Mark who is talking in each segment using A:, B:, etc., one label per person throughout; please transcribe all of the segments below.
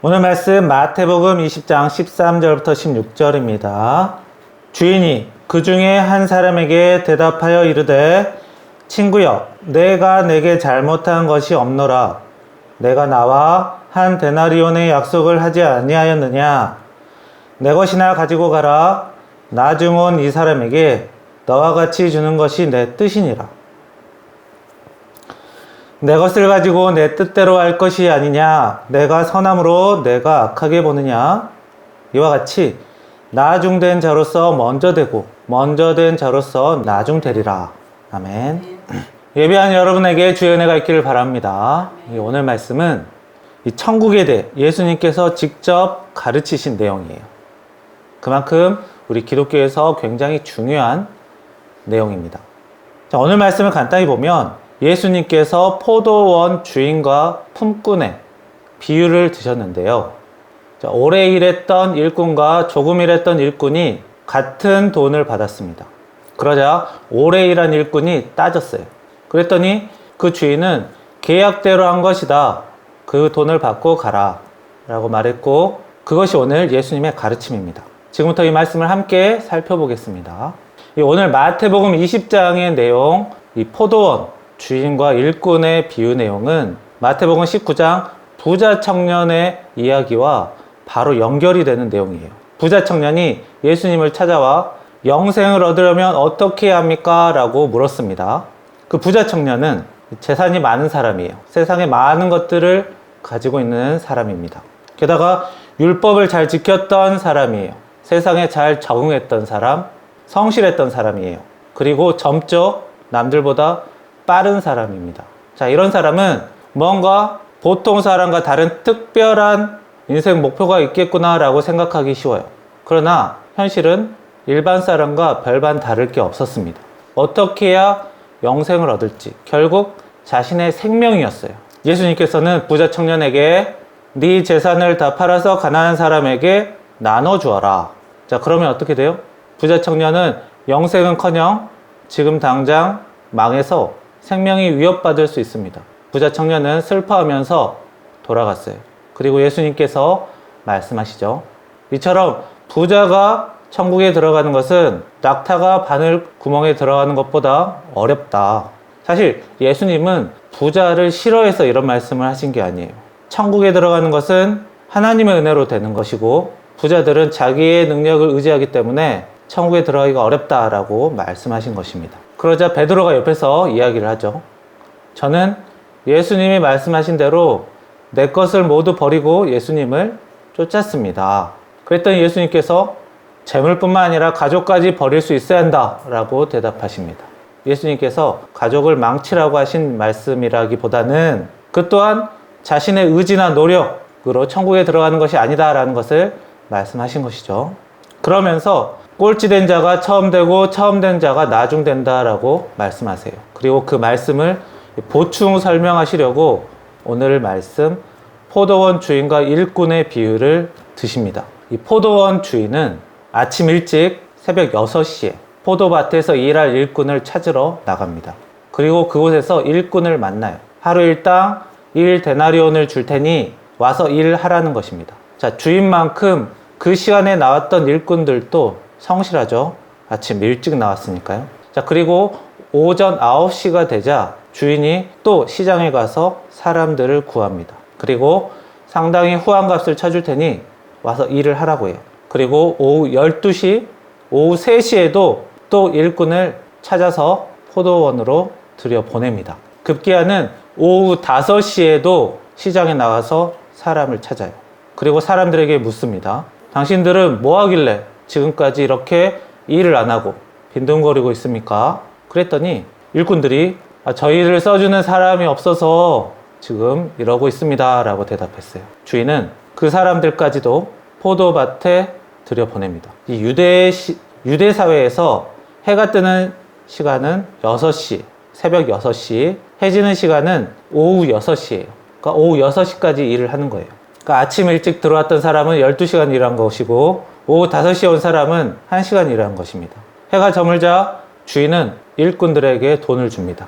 A: 오늘 말씀 마태복음 20장 13절부터 16절입니다. 주인이 그 중에 한 사람에게 대답하여 이르되 친구여, 내가 내게 잘못한 것이 없노라. 내가 나와 한 데나리온의 약속을 하지 아니하였느냐? 내 것이나 가지고 가라. 나중 온 이 사람에게 너와 같이 주는 것이 내 뜻이니라. 내 것을 가지고 내 뜻대로 할 것이 아니냐? 내가 선함으로 내가 악하게 보느냐? 이와 같이 나중된 자로서 먼저 되고 먼저 된 자로서 나중되리라. 아멘. 예배한 여러분에게 주의 은혜가 있기를 바랍니다. 오늘 말씀은 이 천국에 대해 예수님께서 직접 가르치신 내용이에요. 그만큼 우리 기독교에서 굉장히 중요한 내용입니다. 자, 오늘 말씀을 간단히 보면 예수님께서 포도원 주인과 품꾼의 비유를 드셨는데요. 자, 오래 일했던 일꾼과 조금 일했던 일꾼이 같은 돈을 받았습니다. 그러자 오래 일한 일꾼이 따졌어요. 그랬더니 그 주인은 계약대로 한 것이다. 그 돈을 받고 가라 라고 말했고, 그것이 오늘 예수님의 가르침입니다. 지금부터 이 말씀을 함께 살펴보겠습니다. 오늘 마태복음 20장의 내용, 이 포도원 주인과 일꾼의 비유 내용은 마태복음 19장 부자 청년의 이야기와 바로 연결이 되는 내용이에요. 부자 청년이 예수님을 찾아와 영생을 얻으려면 어떻게 해야 합니까? 라고 물었습니다. 그 부자 청년은 재산이 많은 사람이에요. 세상에 많은 것들을 가지고 있는 사람입니다. 게다가 율법을 잘 지켰던 사람이에요. 세상에 잘 적응했던 사람, 성실했던 사람이에요. 그리고 젊죠? 남들보다 빠른 사람입니다. 자, 이런 사람은 뭔가 보통 사람과 다른 특별한 인생 목표가 있겠구나라고 생각하기 쉬워요. 그러나 현실은 일반 사람과 별반 다를 게 없었습니다. 어떻게 해야 영생을 얻을지, 결국 자신의 생명이었어요. 예수님께서는 부자 청년에게 네 재산을 다 팔아서 가난한 사람에게 나눠주어라. 자, 그러면 어떻게 돼요? 부자 청년은 영생은커녕 지금 당장 망해서 생명이 위협받을 수 있습니다. 부자 청년은 슬퍼하면서 돌아갔어요. 그리고 예수님께서 말씀하시죠. 이처럼 부자가 천국에 들어가는 것은 낙타가 바늘 구멍에 들어가는 것보다 어렵다. 사실 예수님은 부자를 싫어해서 이런 말씀을 하신 게 아니에요. 천국에 들어가는 것은 하나님의 은혜로 되는 것이고, 부자들은 자기의 능력을 의지하기 때문에 천국에 들어가기가 어렵다라고 말씀하신 것입니다. 그러자 베드로가 옆에서 이야기를 하죠. 저는 예수님이 말씀하신 대로 내 것을 모두 버리고 예수님을 쫓았습니다. 그랬더니 예수님께서 재물뿐만 아니라 가족까지 버릴 수 있어야 한다 라고 대답하십니다. 예수님께서 가족을 망치라고 하신 말씀이라기보다는 그 또한 자신의 의지나 노력으로 천국에 들어가는 것이 아니다라는 것을 말씀하신 것이죠. 그러면서 꼴찌된 자가 처음 되고 처음 된 자가 나중 된다라고 말씀하세요. 그리고 그 말씀을 보충 설명하시려고 오늘 말씀 포도원 주인과 일꾼의 비유를 드십니다. 이 포도원 주인은 아침 일찍 새벽 6시에 포도밭에서 일할 일꾼을 찾으러 나갑니다. 그리고 그곳에서 일꾼을 만나요. 하루 일당 1데나리온을 줄 테니 와서 일하라는 것입니다. 자, 주인만큼 그 시간에 나왔던 일꾼들도 성실하죠. 아침 일찍 나왔으니까요. 자, 그리고 오전 9시가 되자 주인이 또 시장에 가서 사람들을 구합니다. 그리고 상당히 후한 값을 쳐줄 테니 와서 일을 하라고 해요. 그리고 오후 12시, 오후 3시에도 또 일꾼을 찾아서 포도원으로 들여보냅니다. 급기야는 오후 5시에도 시장에 나가서 사람을 찾아요. 그리고 사람들에게 묻습니다. 당신들은 뭐 하길래 지금까지 이렇게 일을 안 하고 빈둥거리고 있습니까? 그랬더니 일꾼들이 저희를 써주는 사람이 없어서 지금 이러고 있습니다 라고 대답했어요. 주인은 그 사람들까지도 포도밭에 들여보냅니다. 이 유대 사회에서 해가 뜨는 시간은 6시, 새벽 6시, 해 지는 시간은 오후 6시예요. 그러니까 오후 6시까지 일을 하는 거예요. 그러니까 아침 일찍 들어왔던 사람은 12시간 일한 것이고 오후 5시에 온 사람은 1시간 일한 것입니다. 해가 저물자 주인은 일꾼들에게 돈을 줍니다.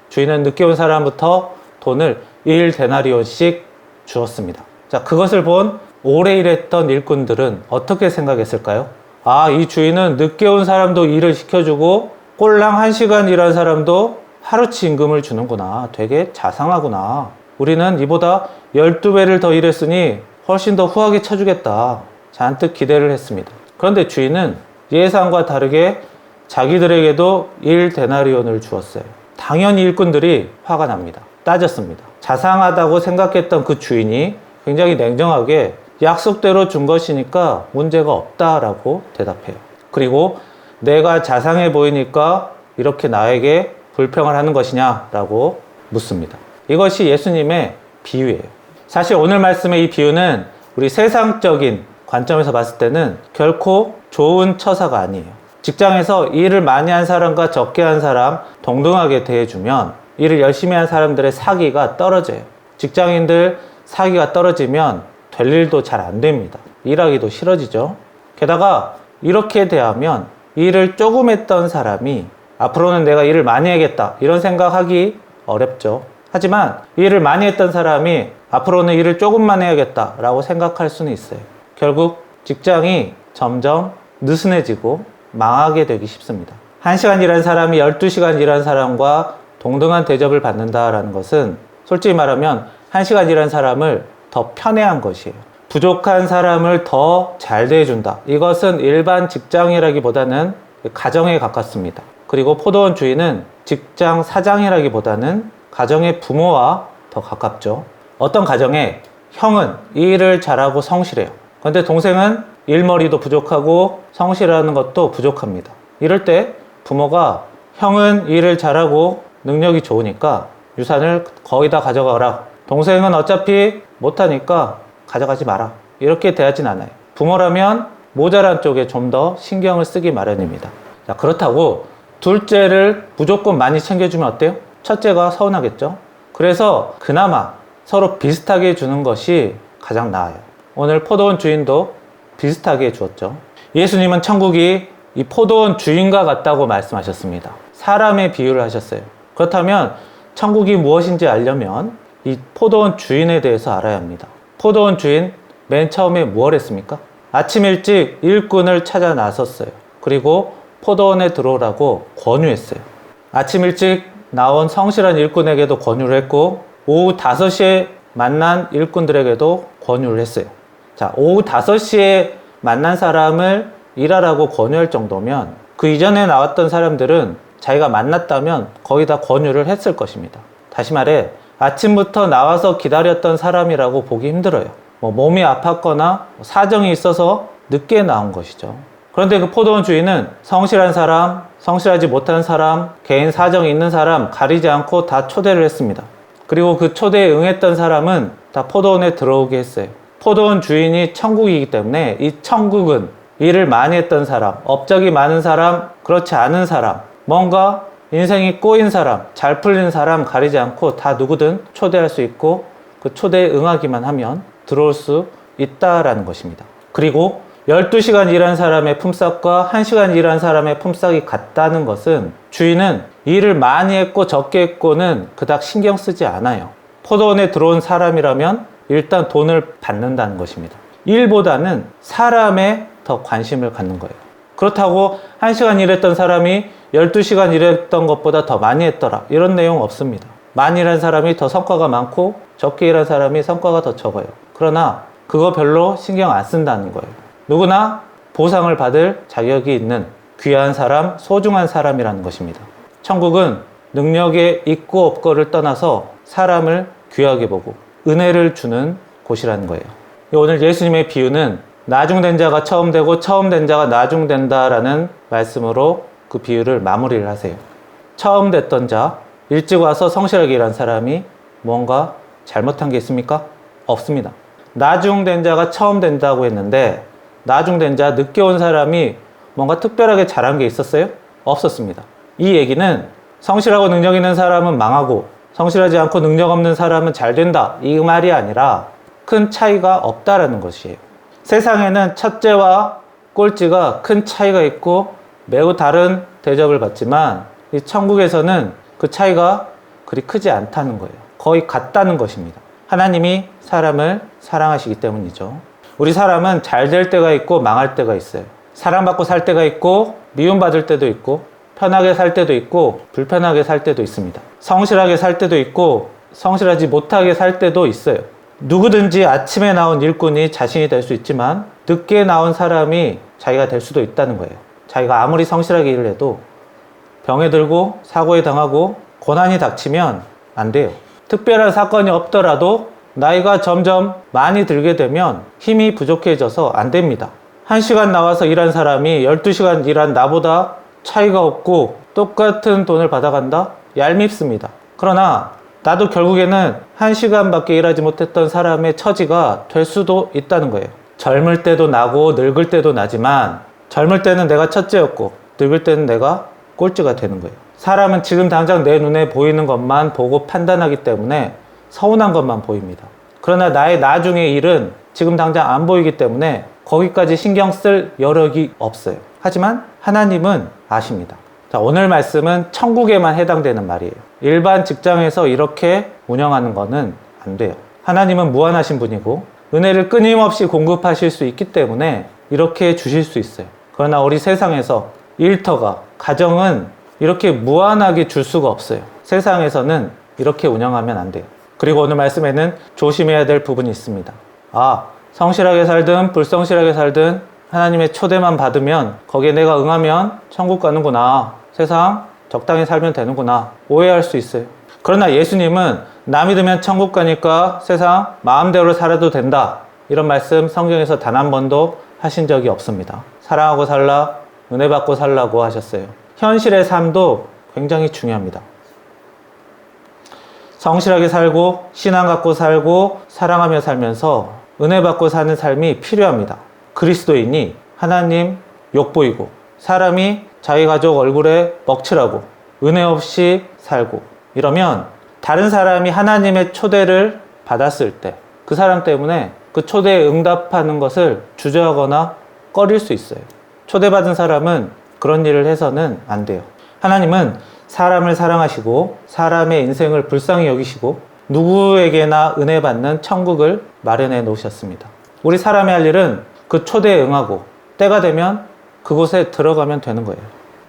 A: 주인은 늦게 온 사람부터 돈을 1데나리온씩 주었습니다. 자, 그것을 본 오래 일했던 일꾼들은 어떻게 생각했을까요? 아, 이 주인은 늦게 온 사람도 일을 시켜주고 꼴랑 1시간 일한 사람도 하루치 임금을 주는구나. 되게 자상하구나. 우리는 이보다 12배를 더 일했으니 훨씬 더 후하게 쳐주겠다. 잔뜩 기대를 했습니다. 그런데 주인은 예상과 다르게 자기들에게도 1데나리온을 주었어요. 당연히 일꾼들이 화가 납니다. 따졌습니다. 자상하다고 생각했던 그 주인이 굉장히 냉정하게 약속대로 준 것이니까 문제가 없다라고 대답해요. 그리고 내가 자상해 보이니까 이렇게 나에게 불평을 하는 것이냐라고 묻습니다. 이것이 예수님의 비유예요. 사실 오늘 말씀의 이 비유는 우리 세상적인 관점에서 봤을 때는 결코 좋은 처사가 아니에요. 직장에서 일을 많이 한 사람과 적게 한 사람 동등하게 대해주면 일을 열심히 한 사람들의 사기가 떨어져요. 직장인들 사기가 떨어지면 될 일도 잘 안 됩니다. 일하기도 싫어지죠. 게다가 이렇게 대하면 일을 조금 했던 사람이 앞으로는 내가 일을 많이 해야겠다 이런 생각하기 어렵죠. 하지만 일을 많이 했던 사람이 앞으로는 일을 조금만 해야겠다 라고 생각할 수는 있어요. 결국 직장이 점점 느슨해지고 망하게 되기 쉽습니다. 1시간 일한 사람이 12시간 일한 사람과 동등한 대접을 받는다라는 것은 솔직히 말하면 1시간 일한 사람을 더 편애한 것이에요. 부족한 사람을 더 잘 대해준다. 이것은 일반 직장이라기보다는 가정에 가깝습니다. 그리고 포도원 주인은 직장 사장이라기보다는 가정의 부모와 더 가깝죠. 어떤 가정에 형은 일을 잘하고 성실해요. 그런데 동생은 일머리도 부족하고 성실하는 것도 부족합니다. 이럴 때 부모가 형은 일을 잘하고 능력이 좋으니까 유산을 거의 다 가져가라. 동생은 어차피 못하니까 가져가지 마라. 이렇게 대하진 않아요. 부모라면 모자란 쪽에 좀 더 신경을 쓰기 마련입니다. 자, 그렇다고 둘째를 무조건 많이 챙겨주면 어때요? 첫째가 서운하겠죠? 그래서 그나마 서로 비슷하게 주는 것이 가장 나아요. 오늘 포도원 주인도 비슷하게 주었죠. 예수님은 천국이 이 포도원 주인과 같다고 말씀하셨습니다. 사람의 비유를 하셨어요. 그렇다면 천국이 무엇인지 알려면 이 포도원 주인에 대해서 알아야 합니다. 포도원 주인 맨 처음에 뭘 했습니까? 아침 일찍 일꾼을 찾아 나섰어요. 그리고 포도원에 들어오라고 권유했어요. 아침 일찍 나온 성실한 일꾼에게도 권유를 했고 오후 5시에 만난 일꾼들에게도 권유를 했어요. 자, 오후 5시에 만난 사람을 일하라고 권유할 정도면 그 이전에 나왔던 사람들은 자기가 만났다면 거의 다 권유를 했을 것입니다. 다시 말해 아침부터 나와서 기다렸던 사람이라고 보기 힘들어요. 몸이 아팠거나 사정이 있어서 늦게 나온 것이죠. 그런데 그 포도원 주인은 성실한 사람, 성실하지 못한 사람, 개인 사정이 있는 사람 가리지 않고 다 초대를 했습니다. 그리고 그 초대에 응했던 사람은 다 포도원에 들어오게 했어요. 포도원 주인이 천국이기 때문에 이 천국은 일을 많이 했던 사람, 업적이 많은 사람, 그렇지 않은 사람, 뭔가 인생이 꼬인 사람, 잘 풀린 사람 가리지 않고 다 누구든 초대할 수 있고 그 초대에 응하기만 하면 들어올 수 있다라는 것입니다. 그리고 12시간 일한 사람의 품삯과 1시간 일한 사람의 품삯이 같다는 것은 주인은 일을 많이 했고 적게 했고는 그닥 신경 쓰지 않아요. 포도원에 들어온 사람이라면 일단 돈을 받는다는 것입니다. 일보다는 사람에 더 관심을 갖는 거예요. 그렇다고 1시간 일했던 사람이 12시간 일했던 것보다 더 많이 했더라. 이런 내용 없습니다. 많이 일한 사람이 더 성과가 많고 적게 일한 사람이 성과가 더 적어요. 그러나 그거 별로 신경 안 쓴다는 거예요. 누구나 보상을 받을 자격이 있는 귀한 사람, 소중한 사람이라는 것입니다. 천국은 능력에 있고 없고를 떠나서 사람을 귀하게 보고 은혜를 주는 곳이라는 거예요. 오늘 예수님의 비유는 나중된 자가 처음 되고 처음 된 자가 나중된다라는 말씀으로 그 비유를 마무리를 하세요. 처음 됐던 자, 일찍 와서 성실하게 일한 사람이 뭔가 잘못한 게 있습니까? 없습니다. 나중된 자가 처음 된다고 했는데 나중된 자, 늦게 온 사람이 뭔가 특별하게 잘한 게 있었어요? 없었습니다. 이 얘기는 성실하고 능력 있는 사람은 망하고 성실하지 않고 능력 없는 사람은 잘 된다, 이 말이 아니라 큰 차이가 없다라는 것이에요. 세상에는 첫째와 꼴찌가 큰 차이가 있고 매우 다른 대접을 받지만 이 천국에서는 그 차이가 그리 크지 않다는 거예요. 거의 같다는 것입니다. 하나님이 사람을 사랑하시기 때문이죠. 우리 사람은 잘 될 때가 있고 망할 때가 있어요. 사랑받고 살 때가 있고 미움받을 때도 있고 편하게 살 때도 있고 불편하게 살 때도 있습니다. 성실하게 살 때도 있고 성실하지 못하게 살 때도 있어요. 누구든지 아침에 나온 일꾼이 자신이 될 수 있지만 늦게 나온 사람이 자기가 될 수도 있다는 거예요. 자기가 아무리 성실하게 일을 해도 병에 들고 사고에 당하고 고난이 닥치면 안 돼요. 특별한 사건이 없더라도 나이가 점점 많이 들게 되면 힘이 부족해져서 안 됩니다. 1시간 나와서 일한 사람이 12시간 일한 나보다 차이가 없고 똑같은 돈을 받아간다? 얄밉습니다. 그러나 나도 결국에는 1시간밖에 일하지 못했던 사람의 처지가 될 수도 있다는 거예요. 젊을 때도 나고 늙을 때도 나지만 젊을 때는 내가 첫째였고 늙을 때는 내가 꼴찌가 되는 거예요. 사람은 지금 당장 내 눈에 보이는 것만 보고 판단하기 때문에 서운한 것만 보입니다. 그러나 나의 나중의 일은 지금 당장 안 보이기 때문에 거기까지 신경 쓸 여력이 없어요. 하지만 하나님은 아십니다. 자, 오늘 말씀은 천국에만 해당되는 말이에요. 일반 직장에서 이렇게 운영하는 거는 안 돼요. 하나님은 무한하신 분이고 은혜를 끊임없이 공급하실 수 있기 때문에 이렇게 주실 수 있어요. 그러나 우리 세상에서 일터가, 가정은 이렇게 무한하게 줄 수가 없어요. 세상에서는 이렇게 운영하면 안 돼요. 그리고 오늘 말씀에는 조심해야 될 부분이 있습니다. 성실하게 살든 불성실하게 살든 하나님의 초대만 받으면 거기에 내가 응하면 천국 가는구나, 세상 적당히 살면 되는구나 오해할 수 있어요. 그러나 예수님은 나 믿으면 천국 가니까 세상 마음대로 살아도 된다, 이런 말씀 성경에서 단 한 번도 하신 적이 없습니다. 사랑하고 살라, 은혜 받고 살라고 하셨어요. 현실의 삶도 굉장히 중요합니다. 성실하게 살고 신앙 갖고 살고 사랑하며 살면서 은혜 받고 사는 삶이 필요합니다. 그리스도인이 하나님 욕보이고 사람이 자기 가족 얼굴에 먹칠하고 은혜 없이 살고 이러면 다른 사람이 하나님의 초대를 받았을 때 그 사람 때문에 그 초대에 응답하는 것을 주저하거나 꺼릴 수 있어요. 초대받은 사람은 그런 일을 해서는 안 돼요. 하나님은 사람을 사랑하시고 사람의 인생을 불쌍히 여기시고 누구에게나 은혜 받는 천국을 마련해 놓으셨습니다. 우리 사람이 할 일은 그 초대에 응하고 때가 되면 그곳에 들어가면 되는 거예요.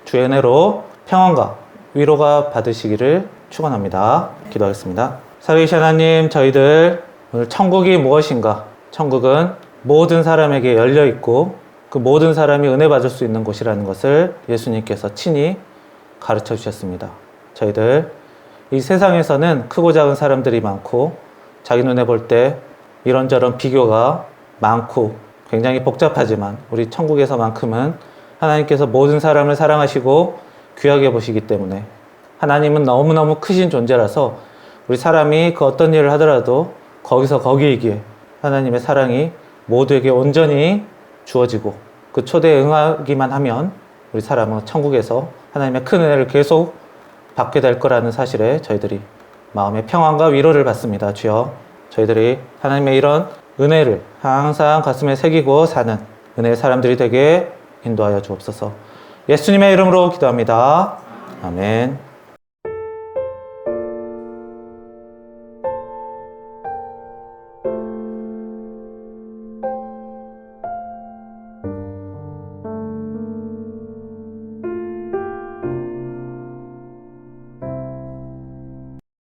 A: 주의 은혜로 평안과 위로가 받으시기를 축원합니다. 기도하겠습니다. 살아계신 하나님, 저희들 오늘 천국이 무엇인가? 천국은 모든 사람에게 열려 있고 그 모든 사람이 은혜 받을 수 있는 곳이라는 것을 예수님께서 친히 가르쳐 주셨습니다. 저희들 이 세상에서는 크고 작은 사람들이 많고 자기 눈에 볼 때 이런저런 비교가 많고 굉장히 복잡하지만 우리 천국에서만큼은 하나님께서 모든 사람을 사랑하시고 귀하게 보시기 때문에 하나님은 너무너무 크신 존재라서 우리 사람이 그 어떤 일을 하더라도 거기서 거기이기에 하나님의 사랑이 모두에게 온전히 주어지고 그 초대에 응하기만 하면 우리 사람은 천국에서 하나님의 큰 은혜를 계속 받게 될 거라는 사실에 저희들이 마음의 평안과 위로를 받습니다. 주여, 저희들이 하나님의 이런 은혜를 항상 가슴에 새기고 사는 은혜의 사람들이 되게 인도하여 주옵소서. 예수님의 이름으로 기도합니다. 아멘.